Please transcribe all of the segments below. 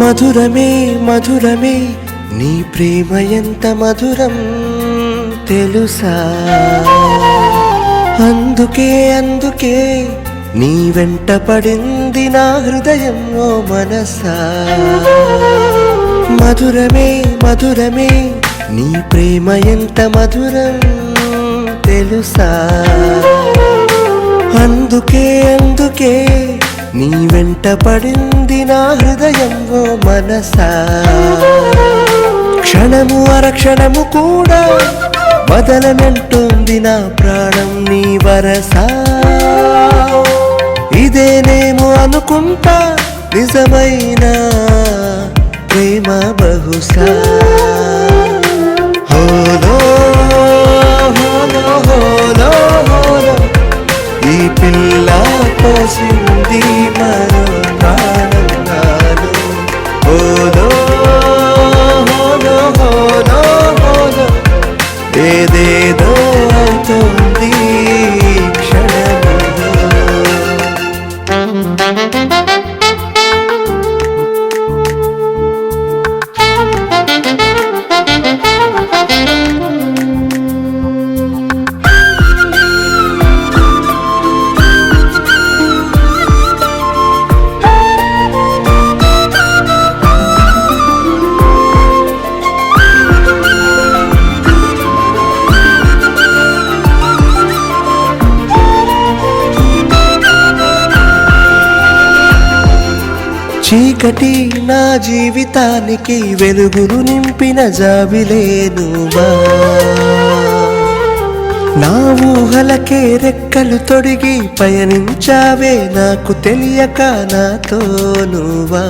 మధురమే మధురమే నీ ప్రేమ ఎంత మధురం తెలుసా. అందుకే అందుకే నీ వెంట పడింది నా హృదయం ఓ మనసా. మధురమే మధురమే నీ ప్రేమ ఎంత మధురం తెలుసా. అందుకే అందుకే నీ వెంట పడింది నా హృదయం ఓ మనసా. క్షణము అరక్షణము కూడా బదలనంటుంది నా ప్రాణం నీ వరసా. ఇదేనేమో అనుకుంటా నిజమైన ప్రేమ బహుశా. హోలో హోలో హోలో హోలో ఈ పిల్ల పోసింది మరో ప్రాణం నాలో. హోలో హోలో హోలో హోలో ఏదేదో అవుతుంది క్షణములో. చీకటి నా జీవితానికి వెలుగును నింపిన జాబిలేనుమా. నా ఊహలకే రెక్కలు తొడిగి పయనించావే నాకు తెలియక నాతో నువ్వా.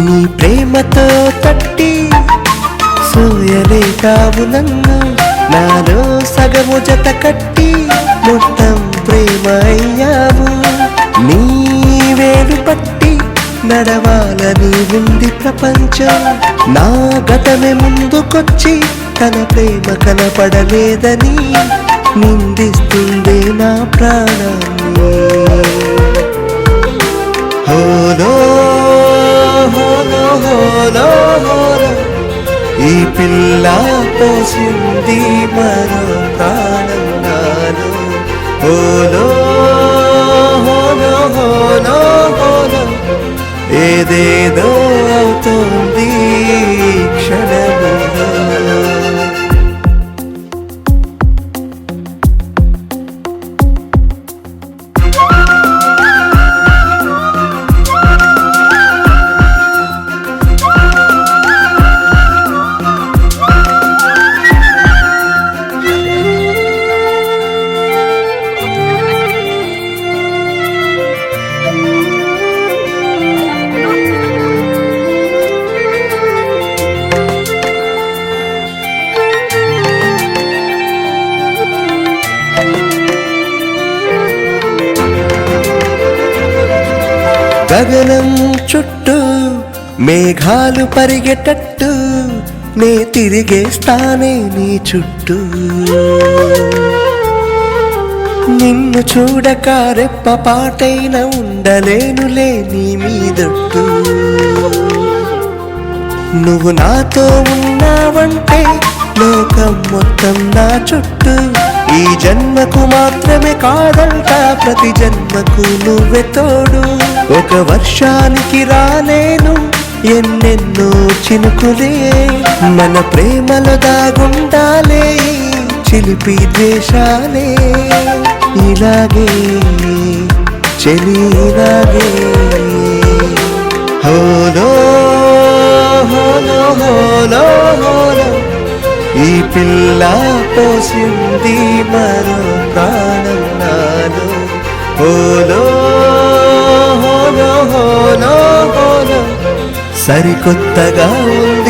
నీ ప్రేమతో తట్టి సోయలేకావు నన్ను నాలో సగము జత కట్టి మొత్తం ప్రేమ అయ్యావు. నీ వేలు పట్టి నడవాలని ఉంది ప్రపంచం. నా గతమే ముందుకొచ్చి తన ప్రేమ కనపడలేదని నిందిస్తుంది నా ప్రాణాన్ని. హోలో హోలో హోలో హోలో ఈ పిల్ల పోసింది మరో ప్రాణం నాలో. హోలో హోలో హోలో హోలో ఏదేదో అవుతుంది క్షణములో. గగనం చుట్టూ మేఘాలు పరిగెట్టట్టు నే తిరిగేస్తానే నీ చుట్టూ. నిన్ను చూడక రెప్ప పాటైన ఉండలేనులే నీ మీదట్టు. నువ్వు నాతో ఉన్నావంటే లోకం మొత్తం నా చుట్టూ. ఈ జన్మకు మాత్రమే కాదంట ప్రతి జన్మకు నువ్వే తోడు. ఒక వర్షానికి రాలేను ఎన్నెన్నో చినుకులే మన ప్రేమలో దాగుండాలే చిలిపి ద్వేషాలే. ఇలాగే చెలి ఇలాగే. హోలో హోలో హోలో హోలో ఈ పిల్ల పోసింది మరో ప్రాణం నాలో. హోలో హోలో హోలో హోలో సరికొత్తగా ఉంది